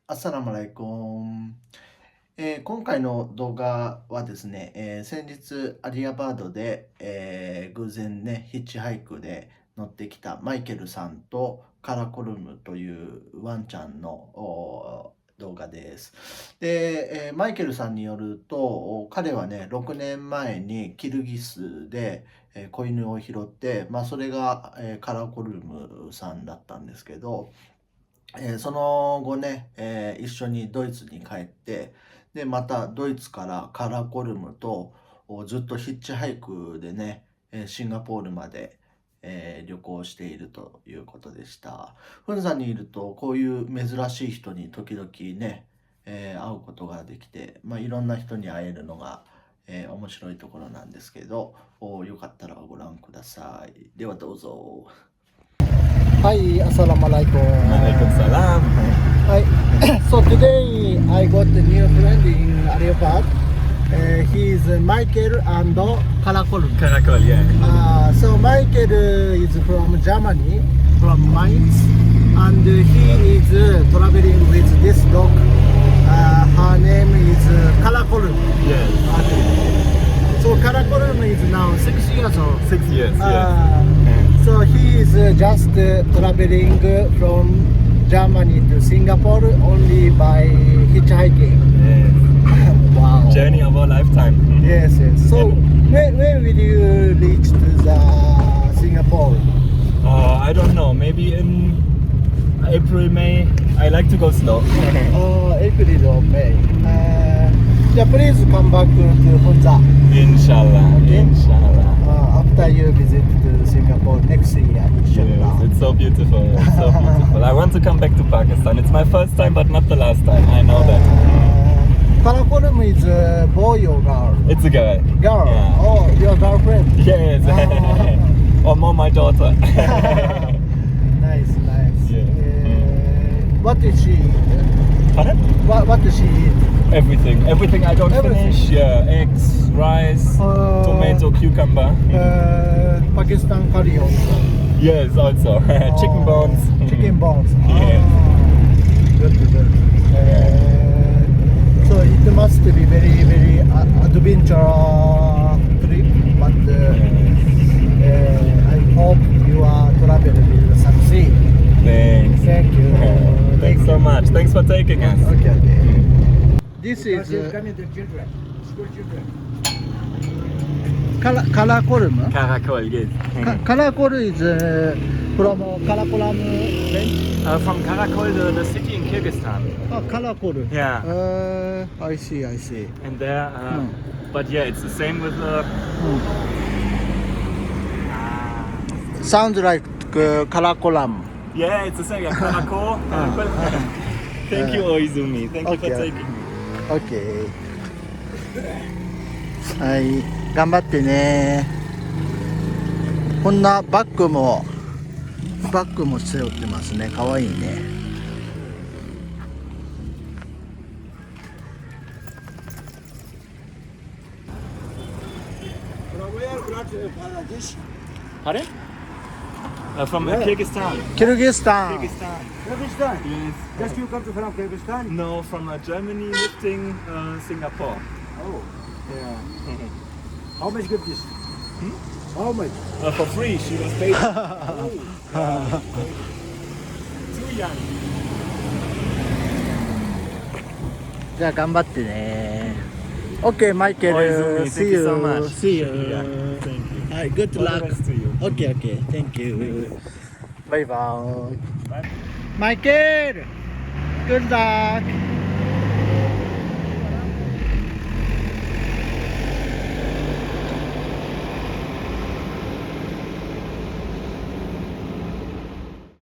アッサラムアライコン。今回の動画はですね、先日アリアバードで、偶然ね、ヒッチハイクで乗ってきたマイケルさんとカラコルムというワンちゃんの動画です。で、マイケルさんによると、彼はね、6年前にキルギスで、子犬を拾って、それが、カラコルムさんだったんですけど、その後ね、一緒にドイツに帰って、で、またドイツからカラコルムとずっとヒッチハイクでね、シンガポールまで、旅行しているということでした。フンザにいるとこういう珍しい人に時々ね、会うことができて、いろんな人に会えるのが、面白いところなんですけど、よかったらご覧ください。ではどうぞ。Hi, Assalamualaikum. Waalaikumsalam. Hi. So today I got a new friend in Areopag. He's Michael and Karakol. Karakol, yeah. So Michael is from Germany, from Mainz, and he is traveling with this dog. Her name is Karakol. Yes. So Karakol is now 6 years old. 6 years, yes. So he is just traveling from Germany to Singapore only by hitchhiking. Yes. Wow. Journey of our lifetime. Yes, yes. So when will you reach to the Singapore? I don't know. Maybe in April, May. I like to go slow. April or May. Yeah, please come back to Hunza. Inshallah. Okay. Inshallah. After you visit to Singapore next year, inshallah. Yes, it's so beautiful. It's so beautiful. I want to come back to Pakistan. It's my first time, but not the last time. I know that. Karakorum is a boy or girl? It's a girl. Girl? Yeah. Oh, your girlfriend? Yes. Or more my daughter. Nice, nice. Yeah. What did she eat? Pardon? What does she eat? Everything I don't Everything. finish. Yeah, eggs, rice, tomato, cucumber. Pakistan curry also. Yes, also. Chicken bones. Chicken bones. Yes. Good, good. So it must be very, very adventure trip, but I hope your travel will succeed. Thanks. Thank you. Thanks so much. Thanks for taking us. Okay, okay. This is Karakorum. Karakol, yes. Karakol is from Karakoram range. From Karakol, the city in Kyrgyzstan. Oh, Karakol. Yeah. I see, I see. And there, but yeah, it's the same with the. Sounds like Karakoram. Yeah, it's the same. Yeah, Karakol. Thank you, Oizumi. Thank you for Okay. taking me. OK はい、頑張ってね。こんなバッグも背負ってますね。かわいいね。Pardon? From Kyrgyzstan. Kyrgyzstan. Kyrgyzstan? Yes. Just you come to from Kyrgyzstan? No, from Germany, lifting Singapore. Oh, Yeah. how much give this? How much? For free, she was paid. Too young. じゃあ頑張ってね。OK マイケル。 Oizumi, See thank you so you. much. See you. Yeah, thank you. はい、Good All the luck. best to you. OK OK. Thank you. バイバイ。マイケル。Good luck.